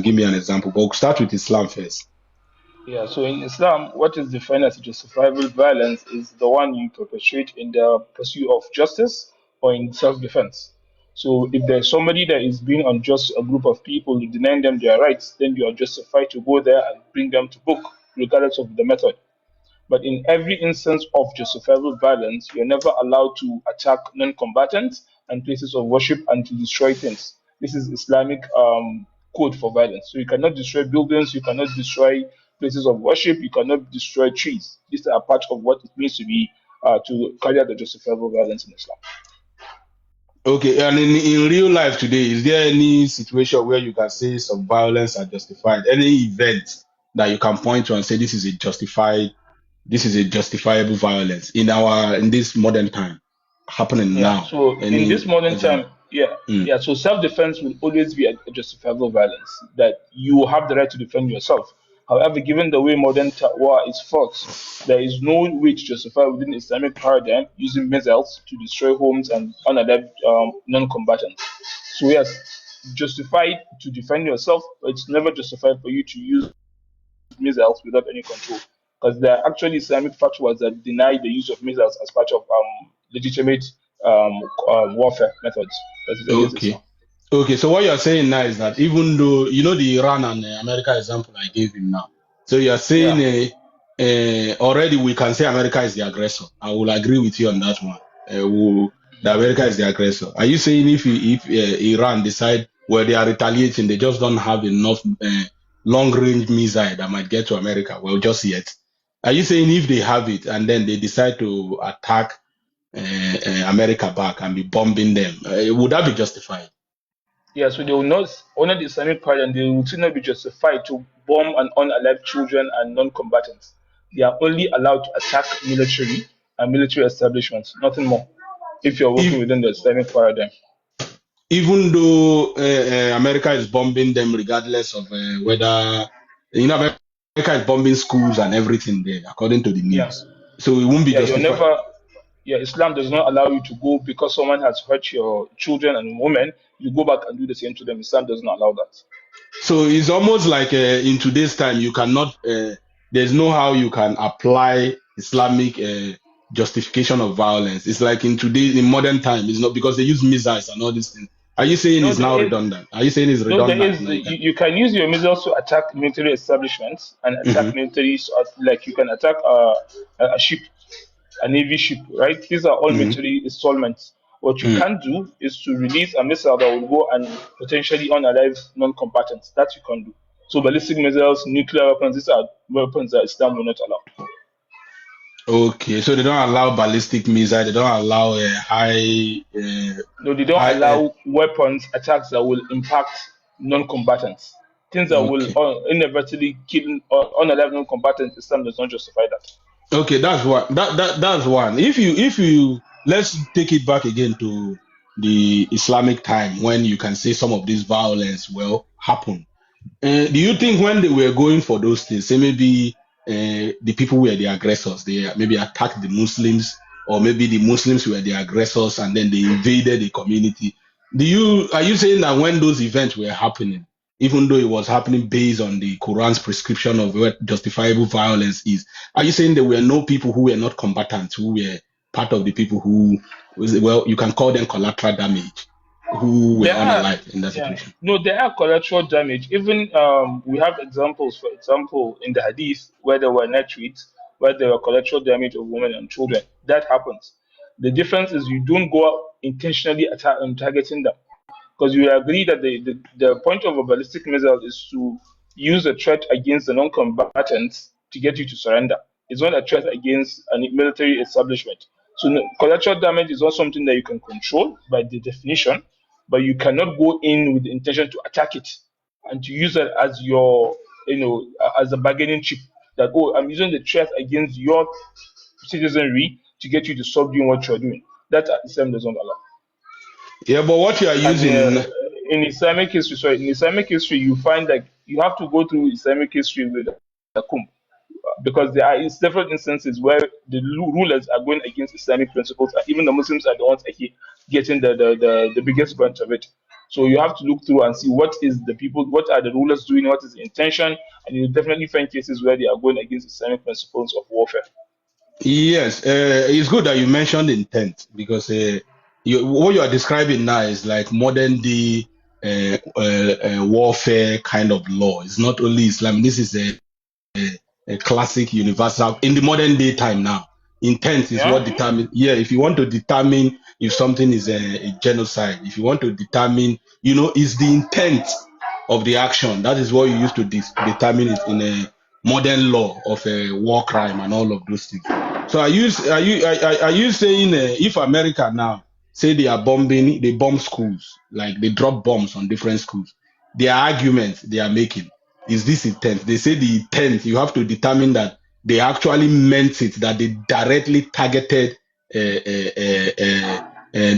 give me an example. But we'll start with Islam first. Yeah, so in Islam, what is defined as justifiable violence is the one you perpetrate in the pursuit of justice or in self-defense. So if there's somebody that is being unjust to a group of people, denying them their rights, then you are justified to go there and bring them to book, regardless of the method. But in every instance of justifiable violence, you're never allowed to attack non combatants and places of worship and to destroy things. This is Islamic code for violence. So you cannot destroy buildings, you cannot destroy places of worship, you cannot destroy trees. These are part of what it means to carry out the justifiable violence in Islam. Okay, and in real life today, is there any situation where you can say some violence are justified? Any event that you can point to and say this is a justifiable violence in this modern time happening Yeah. now? So in this Any modern time, example? yeah, Mm. yeah. So self-defense will always be a justifiable violence that you have the right to defend yourself. However, given the way war is fought, there is no way to justify within the Islamic paradigm using missiles to destroy homes and unalived non-combatants. So yes, justified to defend yourself, but it's never justified for you to use missiles without any control. Because there are actually Islamic fatwas that deny the use of missiles as part of legitimate warfare methods that is against Islam. Okay. Okay, so what you're saying now is that even though you know the Iran and America example I gave him now, so you're saying Yeah. already we can say America is the aggressor. I will agree with you on that one. The America is the aggressor. Are you saying if Iran decide well they are retaliating, they just don't have enough long range missile that might get to America? Well, just yet. Are you saying if they have it and then they decide to attack America back and be bombing them, would that be justified? Yeah, so they will not honor the Islamic paradigm, they will still not be justified to bomb and unalive children and non-combatants. They are only allowed to attack military and military establishments, nothing more, if you're working If within the Islamic paradigm. even though America is bombing them, regardless of whether America is bombing schools and everything there, according to the Yeah. news, so it won't be Yeah, you're justified. never yeah, Islam does not allow you to go because someone has hurt your children and women, you go back and do the same to them. Islam does not allow that. So it's almost like in today's time, you cannot. There's no how you can apply Islamic justification of violence. It's like in modern time, it's not because they use missiles and all these things. Are you saying No, it's there now is redundant? Are you saying it's no, there redundant is now? you can use your missiles to attack military establishments and attack Mhm. military like you can attack a ship, a navy ship, right? These are all Mhm. military installments. What you Mhm. can do is to release a missile that will go and potentially unalive non-combatants. That you can do. So ballistic missiles, nuclear weapons, these are weapons that Islam will not allow. Okay, so they don't allow ballistic missile. They don't allow No, they don't high. allow weapons attacks that will impact non-combatants. Things that will Okay, inadvertently kill unalive non-combatants. Islam does not justify that. okay, that's one. That's one. If you let's take it back again to the Islamic time when you can say some of this violence will happen. Do you think when they were going for those things, say maybe the people were the aggressors, they maybe attacked the Muslims, or maybe the Muslims were the aggressors and then they invaded the community? Are you saying that when those events were happening, even though it was happening based on the Quran's prescription of what justifiable violence is, are you saying there were no people who were not combatants, who were part of the people who, well, you can call them collateral damage, who were There are, unalive in that yeah, situation? no, there are collateral damage. Even we have examples, for example, in the Hadith where there were net where there were collateral damage of women and children. That happens. The difference is you don't go out intentionally targeting them. Because you agree that the point of a ballistic missile is to use a threat against the non-combatants to get you to surrender. It's not a threat against a military establishment. So collateral damage is not something that you can control by the definition, but you cannot go in with the intention to attack it and to use it as your, as a bargaining chip. That, oh, I'm using the threat against your citizenry to get you to stop doing what you're doing. That Islam doesn't allow. Yeah, but what you are And using, in Islamic history, sorry, in Islamic history, you find that you have to go through Islamic history with the kum, because there are several instances where the rulers are going against Islamic principles, and even the Muslims are the ones actually getting the biggest brunt of it. So you have to look through and see what is the people, what are the rulers doing, what is the intention, and you'll definitely find cases where they are going against Islamic principles of warfare. Yes, it's good that you mentioned intent because what you are describing now is like modern day warfare kind of law. It's not only Islam. This is a classic universal in the modern day time now. Intent is what Yeah. determines. Yeah, if you want to determine if something is a genocide, if you want to determine, is the intent of the action. That is what you use to determine it in a modern law of a war crime and all of those things. So are you saying if America now say they are bombing, they bomb schools, like they drop bombs on different schools, their argument they are making is this intent? They say the intent you have to determine that they actually meant it, that they directly targeted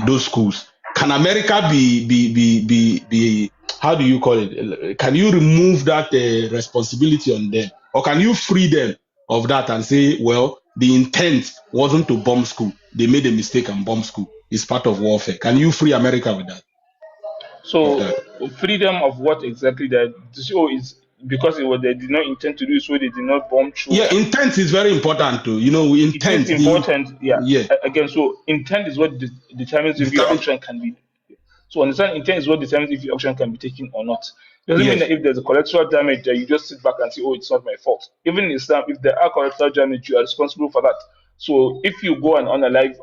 those schools. Can America be how do you call it? Can you remove that responsibility on them, or can you free them of that and say, well, the intent wasn't to bomb school; they made a mistake and bomb school. It's part of warfare. Can you free America with that? Of So that? freedom of what exactly that the show is, because it was they did not intend to do so, they did not bomb through Yeah, them. intent is very important too. It is Intent. The important, yeah. Yeah, Again, so intent is what determines if your determine. action can be. So understand, intent is what determines if your action can be taken or not. Doesn't mean Yes. that if there's a collateral damage that you just sit back and say, "Oh, it's not my fault." Even in Islam, if there are collateral damage, you are responsible for that. So if you go and unalive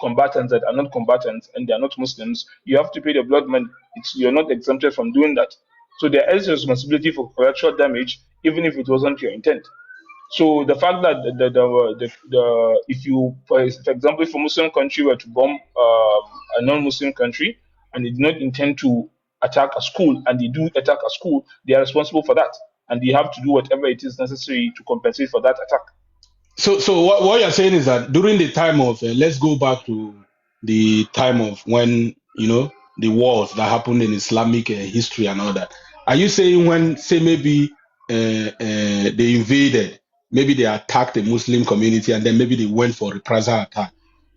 combatants that are not combatants and they are not Muslims, you have to pay the blood money. You're not exempted from doing that. So there is a responsibility for collateral damage, even if it wasn't your intent. So the fact that if you, for example, if a Muslim country were to bomb a non-Muslim country and they did not intend to attack a school and they do attack a school, they are responsible for that, and they have to do whatever it is necessary to compensate for that attack. So what you're saying is that during the time of let's go back to the time of when the wars that happened in Islamic history and all that. Are you saying when say maybe they invaded, maybe they attacked the Muslim community and then maybe they went for reprisal attack?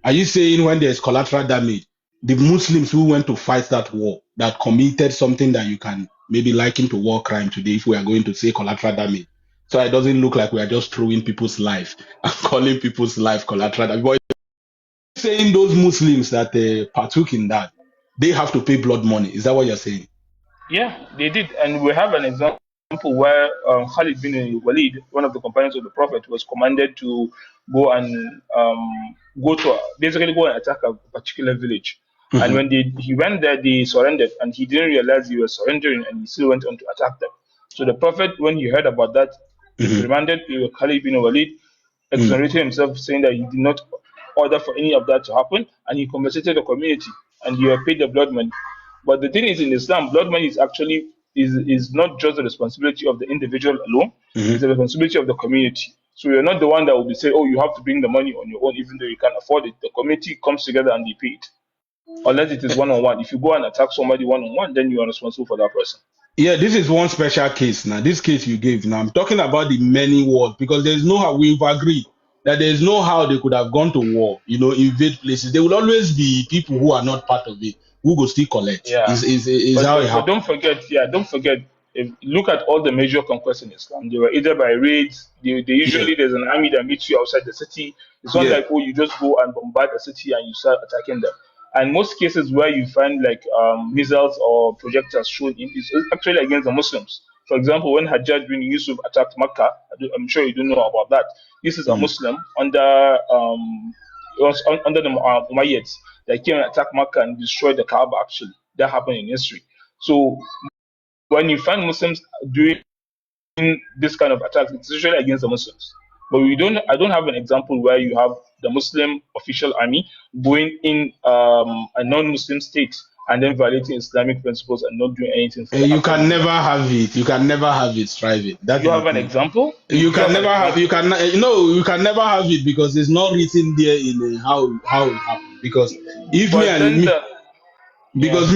Are you saying when there's collateral damage, the Muslims who went to fight that war that committed something that you can maybe liken to war crime today, if we are going to say collateral damage? So it doesn't look like we are just throwing people's life and calling people's life collateral. But saying those Muslims that partook in that, they have to pay blood money. Is that what you're saying? Yeah, they did, and we have an example where Khalid bin Walid, one of the companions of the Prophet, was commanded to go and basically go and attack a particular village. And Hmm. when he went there, they surrendered, and he didn't realize he was surrendering, and he still went on to attack them. So the Prophet, when he heard about that, Hmm. reprimanded Khalid bin Walid, Hmm. exonerated himself, saying that he did not order for any of that to happen, and he compensated the community, and he paid the blood money. But the thing is, in Islam, blood money is actually is not just the responsibility of the individual alone; Hmm. it's the responsibility of the community. So you're not the one that will be saying, "Oh, you have to bring the money on your own," even though you can't afford it. The community comes together and they pay it, unless it is one on one. If you go and attack somebody one on one, then you are responsible for that person. Yeah, this is one special case now. This case you gave now, I'm talking about the many wars because there's no how we've agreed that there's no how they could have gone to war, invade places. There will always be people who are not part of it who go still collect. Yeah, Is but how it but happened. don't forget, yeah, don't forget. If look at all the major conquests in Islam, they were either by raids. They Yeah, usually there's an army that meets you outside the city. It's not yeah. like, oh, you just go and bombard a city and you start attacking them. And most cases where you find like missiles or projectiles shown in is actually against the Muslims. For example, when Hajjaj bin Yusuf attacked Makkah, I'm sure you don't know about that. This is a Mm. Muslim it was under the Umayyads that came and attacked Makkah and destroyed the Kaaba. Actually, that happened in history. So when you find Muslims doing this kind of attacks, it's usually against the Muslims. But we don't. I don't have an example where you have the Muslim official army going in a non-Muslim state and then violating Islamic principles and not doing anything for the You actual can never ruler. have it. You can never have it. Strive it. That You is the have an thing. example. You You can have an never have. example. You can. No. You can never have it because it's not written there in how it happened. Because if me But and then me, the yeah. because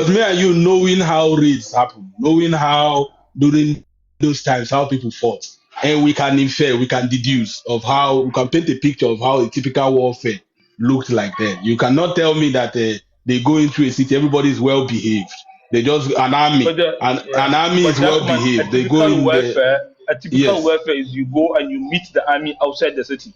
me and you knowing how raids happen, knowing how during those times how people fought, and we can infer, we can deduce of how we can paint a picture of how a typical warfare looked like then. You cannot tell me that they go into a city, everybody is well behaved. They just an army, But the and yeah, an army but is that well man, behaved. They go in there. a typical Yes, welfare is you go and you meet the army outside the city.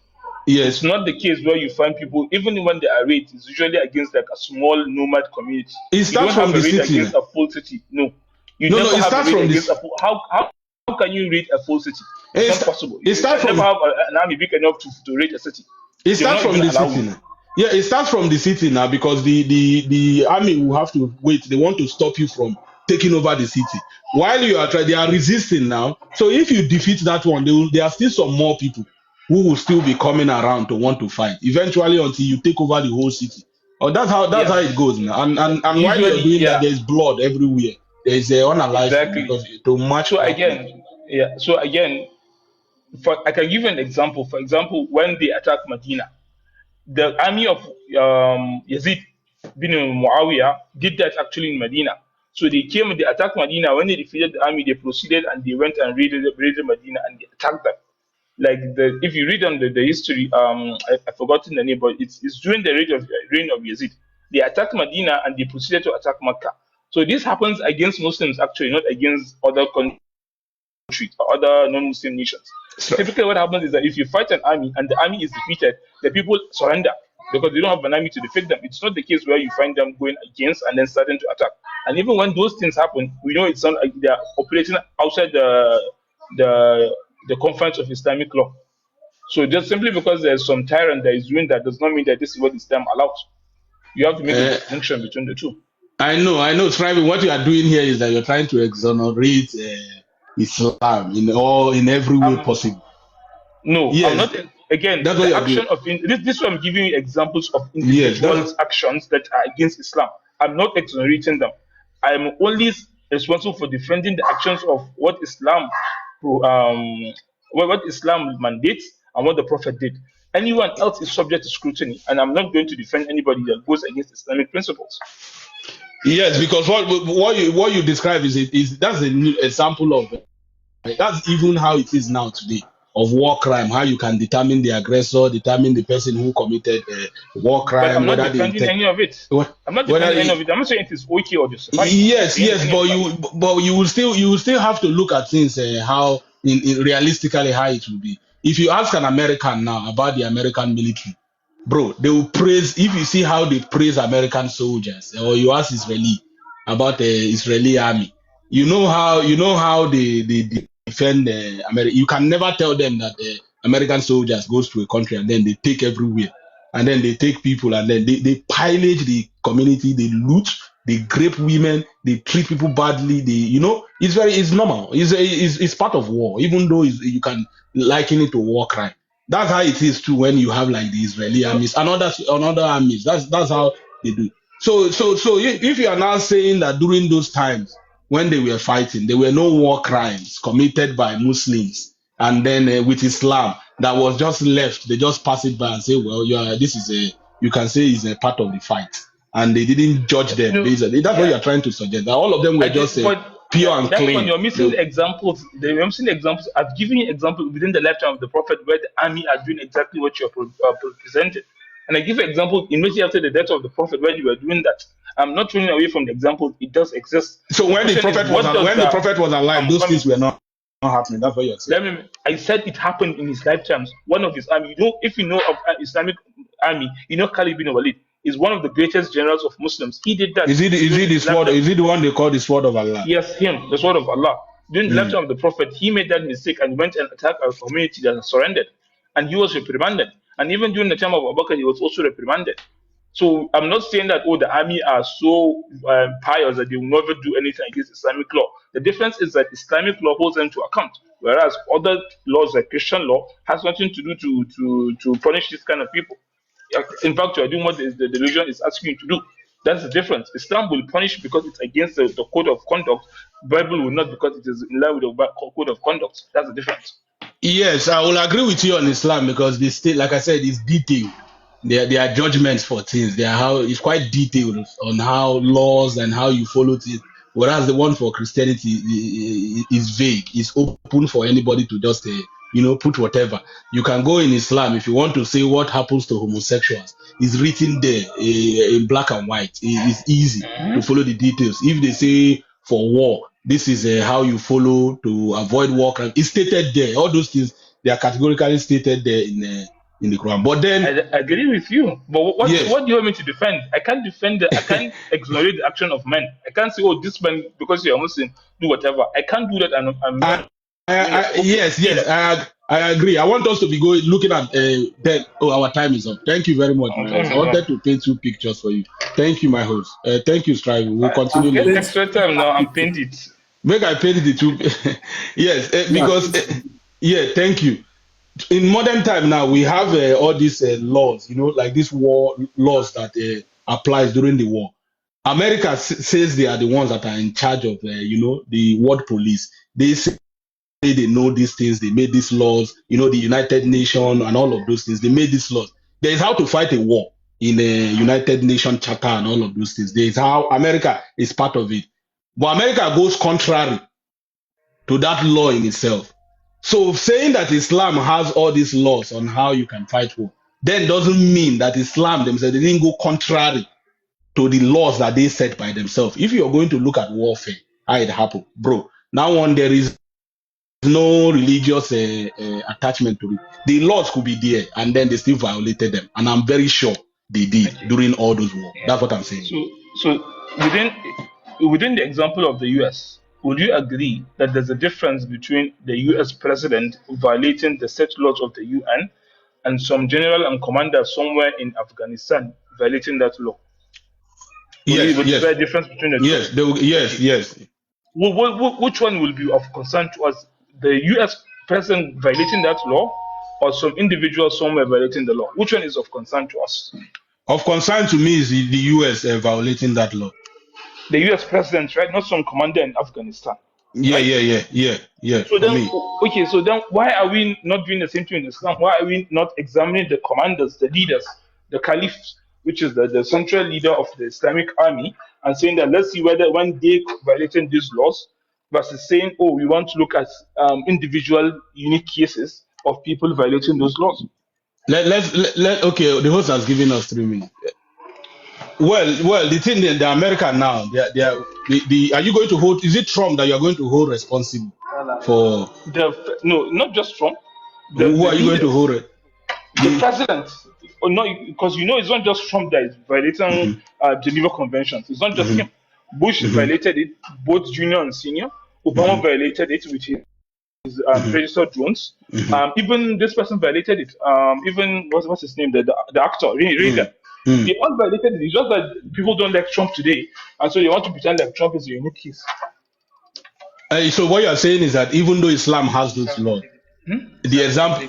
It's yes. not the case where you find people, even when they are raided, it's usually against like a small nomad community. It You starts don't from have a the raid city against now. a full city. No, you No, no, never it have a starts raid from against a this. full. How can you raid a full city? It's It, not sta- possible. it You starts can never from have an army big enough to raid a city. It They will starts not from even the allow city you. now. Yeah, it starts from the city now because the army will have to wait. They want to stop you from taking over the city. While you are trying, they are resisting now. So if you defeat that one, there are still some more people who will still be coming around to want to fight. Eventually, until you take over the whole city. Oh, that's how it Yes. goes now. And while you are Usually, doing that, yeah, there's blood everywhere. There is a unalive you exactly. because to match So that place. again, yeah. So again, I can give you an example. For example, when they attacked Medina, the army of Yazid bin Muawiyah did that actually in Medina. So they came, they attacked Medina. When they defeated the army, they proceeded and they went and raided Medina and they attacked them. Like if you read on the history, I've forgotten the name, but it's during the reign of Yazid. They attacked Medina and they proceeded to attack Mecca. So this happens against Muslims actually, not against other countries or other non-Muslim nations. So, Typically, what happens is that if you fight an army and the army is defeated, the people surrender because they don't have an army to defeat them. It's not the case where you find them going against and then starting to attack. And even when those things happen, we know it's not like they are operating outside the the confines of Islamic law. So just simply because there's some tyrant that is doing that does not mean that this is what Islam allows. You have to make a uh, distinction between the two. I know, Scribing. What you are doing here is that you're trying to exonerate Islam in every way Um, possible. No, I'm Yes, not. Again, that's what the you're doing. action of this one I'm giving you examples of Yes, individuals' actions that are against Islam. I'm not exonerating them. I'm only responsible for defending the actions of what Islam, what Islam mandates and what the Prophet did. Anyone else is subject to scrutiny, and I'm not going to defend anybody that goes against Islamic principles. yes, because what you describe is that's a new example of that's even how it is now today of war crime. How you can determine the aggressor, determine the person who committed war But crime, I'm not whether they defending intend, any of it. I'm not whether defending any of it, it. I'm not saying it is okay or justified. I'm not yes, saying yes, any of that. but you will still have to look at things how in realistically how it will be. If you ask an American now about the American military, bro, they will praise. If you see how they praise American soldiers, or you ask Israeli about the Israeli army, you know how they defend America. You can never tell them that the American soldiers goes to a country and then they take everywhere, and then they take people, and then they pillage the community, they loot, they grape women, they treat people badly. It's normal. It's part of war, even though you can liken it to war crime. That's how it is too when you have like the Israeli No, armies and another armies. That's how they do. So if you are now saying that during those times when they were fighting, there were no war crimes committed by Muslims, and then with Islam that was just left, they just pass it by and say, well, this is you can say is a part of the fight, and they didn't judge them no, based on it. That's what yeah. you're trying to suggest. That all of them were I just did, but pure and that one clean. you're missing examples. You're missing examples. I've given you examples within the lifetime of the prophet where the army are doing exactly what you're presenting, and I give you examples immediately after the death of the prophet where you were doing that. I'm not running away from the examples. It does exist. So The when the question is, prophet was what does when the the prophet was alive, I'm those coming. things were not happening. That's what you're saying. Let me. I said it happened in his lifetimes. One of his army. If you know of Islamic army, Khalid bin Walid is one of the greatest generals of Muslims. He did that Is during it the his sword? lifetime. Is it the one they call the sword of Allah? Yes, him, the sword of Allah. During the Mm. lifetime of the Prophet, he made that mistake and went and attacked a community that surrendered. And he was reprimanded. And even during the time of Abu Bakr, he was also reprimanded. So I'm not saying that, the army are so pious that they will never do anything against Islamic law. The difference is that Islamic law holds them to account, whereas other laws like Christian law has nothing to do to punish this kind of people. In fact, you are doing what the religion is asking you to do. That's the difference. Islam will punish because it's against the code of conduct. Bible will not because it is in line with the code of conduct. That's the difference. Yes, I will agree with you on Islam because the state, like I said, is detailed. There are judgments for things. There are how it's quite detailed on how laws and how you follow it. Whereas the one for Christianity is vague. It's open for anybody to just put whatever. You can go in Islam if you want to say what happens to homosexuals. It's written there in black and white. It's easy to follow the details. If they say for war, this is how you follow to avoid war crime. It's stated there. All those things, they are categorically stated there in the Quran. But I then, agree with you, but yes, what do you want me to defend? I can't defend I can't exonerate the action of men. I can't say, oh, this man, because you're Muslim, do whatever. I can't do that, and I'm not doing it. Okay, yes, say yes, that. I agree. I want us to be going looking at then. Oh, our time is up. Thank you very much, I'm my telling host. I you, wanted to paint two pictures for you. Thank you, my host. Thank you, Striving. We'll continue get later. extra time now and paint it. Make I paint the two. Yes, Yeah, because yeah, thank you. In modern time now, we have all these laws. Like these war laws that applies during the war. America says they are the ones that are in charge of, the world police. They say they know these things. They made these laws. The United Nations and all of those things. They made these laws. There is how to fight a war in a United Nations charter and all of those things. There is how America is part of it. But America goes contrary to that law in itself. So saying that Islam has all these laws on how you can fight war, then doesn't mean that Islam themselves they didn't go contrary to the laws that they set by themselves. If you're going to look at warfare, how it happened, bro. Now on there is no religious attachment to it. The laws could be there, and then they still violated them, and I'm very sure they did Okay. during all those wars. Yeah. That's what I'm saying. So within the example of the U.S., would you agree that there's a difference between the U.S. president violating the set laws of the UN and some general and commander somewhere in Afghanistan violating that law? Yes, Is there yes, a difference between the two? yes, yes, Okay. yes. Which one will be of concern to us? The U.S. president violating that law, or some individual somewhere violating the law? Which one is of concern to us? Of concern to me is the US violating that law. The U.S. president, right? Not some commander in Afghanistan, Yeah, right? yeah, yeah, yeah, yeah. So For then, me, okay, so then why are we not doing the same thing in Islam? Why are we not examining the commanders, the leaders, the caliphs, which is the central leader of the Islamic army, and saying that let's see whether when they violating these laws versus saying, oh, we want to look at individual unique cases of people violating those laws. okay. The host has given us 3 minutes. Well, the thing in the America now, are you going to hold? Is it Trump that you are going to hold responsible for? No, not just Trump, Who the are you going to leaders. hold it? The The president, or no, because it's not just Trump that is violating Mhm, Geneva Conventions. It's not just mhm, him. Bush mhm, violated it, both junior and senior. Obama mhm, violated it with his mhm, registered drones. mhm, Even this person violated it. Even what's his name? The actor Reagan. mhm, mhm. They all violated it. It's just that people don't like Trump today, and so they want to pretend like Trump is a unique case. So what you are saying is that even though Islam has those laws, Hmm? the example.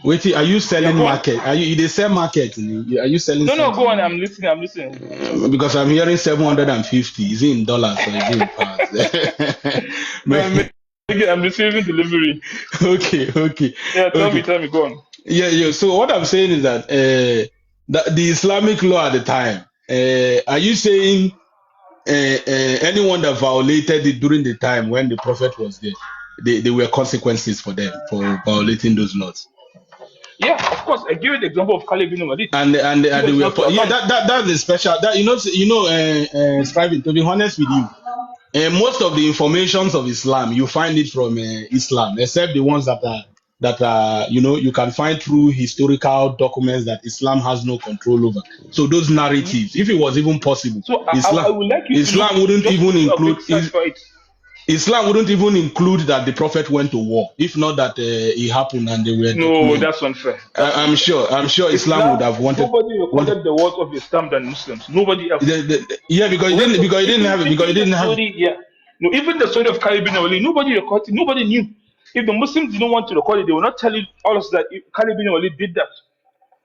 Wait, are you Yeah, selling go on. market? They sell market? Are you selling No, go on. something? I'm listening. I'm listening. Because I'm hearing 750. Is it in dollars or is it in pounds? No, I'm receiving delivery. Okay, okay, Yeah, okay. tell me, go on. Yeah, yeah. So what I'm saying is that the Islamic law at the time, are you saying anyone that violated it during the time when the Prophet was there, there were consequences for them for violating those laws? Yeah, of course. I give you the example of Khalid bin Walid. He And they was were held to yeah, account. that's the special that striving to be honest with you. Most of the informations of Islam, you find it from Islam, except the ones that are you can find through historical documents that Islam has no control over. So those narratives, if it was even possible, So I Islam would like you to Islam wouldn't just even do a include quick search for it. Islam wouldn't even include that the Prophet went to war, if not that it happened and they were No, documented. that's unfair. That's I'm unfair. sure. I'm sure Islam would Islam, have nobody wanted. recorded the words of Islam than Muslims. Nobody else. Yeah, because it When didn't because it didn't have it because it even the didn't have it. story, yeah. No, even the story of Khalid bin Walid, nobody recorded, nobody knew. If the Muslims didn't want to record it, they will not tell all us that Khalid bin Walid did that.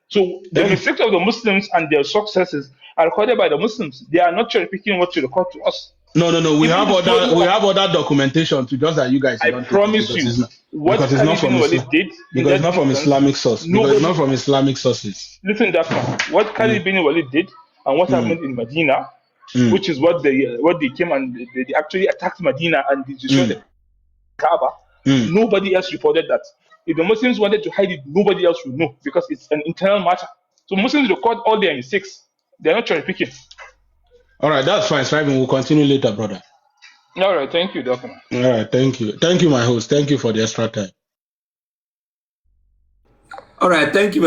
So the Any- mistakes of the Muslims and their successes are recorded by the Muslims. They are not cherry picking what to record to us. No. We Even have the story other we of, have other documentation to just that you guys you I don't take it promise you, what because it's not Khalid from bin Islam Walid did in because it's that not from instance, Islamic source because it's not nobody, from Islamic sources. listen to that one. What Mm, Khalid bin Walid did and what mm, happened in Medina, mm, which is what they came and they actually attacked Medina and they destroyed mm, the Kaaba. Mm. Nobody else reported that. If the Muslims wanted to hide it, nobody else would know because it's an internal matter. So Muslims record all their mistakes. They're not cherry picking. All right, that's fine, Simon. We'll continue later, brother. All right, thank you, Doctor. All right, thank you. Thank you, my host. Thank you for the extra time. All right, thank you very